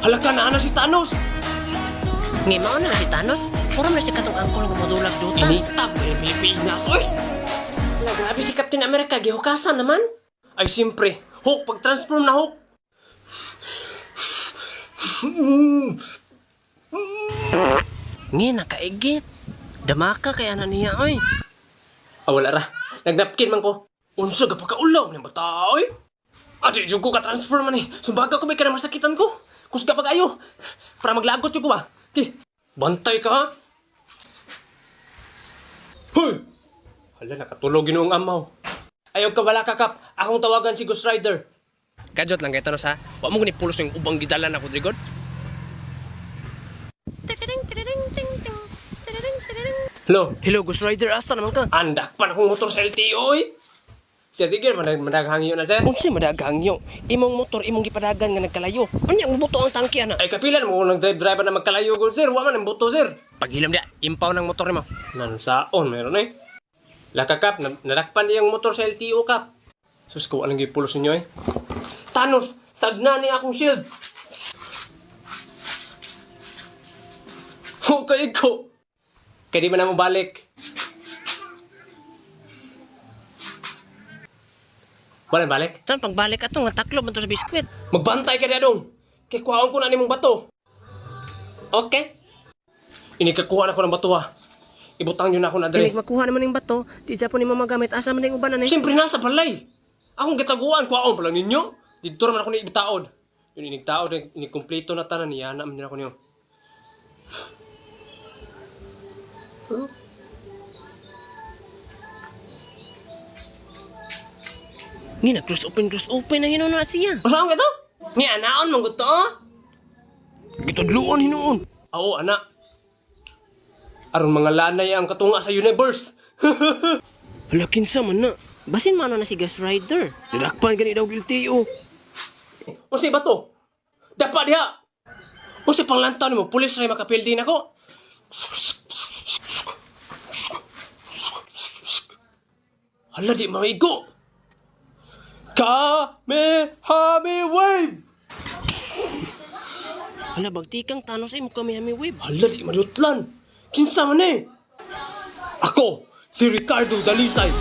Halaka na si Thanos. Nga mao na si Thanos. Puro na si katong angkol nga modulag duta. Initab ng Pilipinas, oy! Grabe si Captain America, gihukasan naman. Ay, siyempre. Hulk, pag-transform na Hulk. Nga nakaigit. Damaka kaya na niya, oy. Wala ra. Nagnapkin man ko. Unsa ga pagkaulaw ng bata, oy? Adi, yung ko ka-transform man eh. Sumbaga ko may ka na masakitan ko. Kusga pag ayo. Para maglagot yung ko ba? Okay. Bantay ka, ha? Hoy! Hala, nakatulog yun ang amaw. Ayaw ka wala kakap. Akong tawagan si Ghost Rider. Kajot lang kay Thanos, ha? Wa mo gunipulos ng ubang gidalan ako, Drigod. Hello? Hello, Ghost Rider, asa naman ka? Andak pa na akong motor sa LTO, eh. Siya tigil, madaghangyo na, sir. Unsay madaghangyo? Imong motor imong gipadagan nga nagkalayo. Unya ang buto ang tangke ana. Ay, kapilan mo kung nag-drive na magkalayo ko, sir. Wa man ang buto, sir. Paghilam dia, impaw ng motor mo. Nansaon, meron eh. Lakakap, nadakpan niya ang motor sa LTO, kap. Sus, ko anong gipulos ninyo, eh. Thanos, sagna niya akong shield. Okay ko. Kaya di ba na mo balik? Wala balik? Saan pagbalik ato nga taklo man to sa biskwit. Magbantay ka na dong. Kaya kuhaon ko na ni mong bato. Okay? Inikakuha na ko ng bato, ha. Ibutang nyo na ako na Dili dali. makuha naman ning bato, di jud po nimo magamit asa man ning uban ani. Siyempre nasa balay. Akong gitaguan, kuhaon pa lang ninyo. Dito naman ako ni ibitaod. Yun inigtaod, inikumpleto na tanan niya. Naman din ako niyo. Ni na close open na hinuon na siya. Masaan ka to? Ni anaon mong gusto, oh? Gitudluon hinuon. Oo, anak. Aron mga lanay ang katunga sa universe. Hala kinsa man na. Basin man na si Ghost Rider. Didakpan gani daw LTO. O si bato? Dapat diha. O si panglantaw ni mo, pulis rin makapildi na ko. Hala, di maigo. Kamehame wave! Hala bagtikang Thanos ay mukha may wave. Hala, di madutlan. Kinsa man eh. Ako, si Ricardo Dalisay.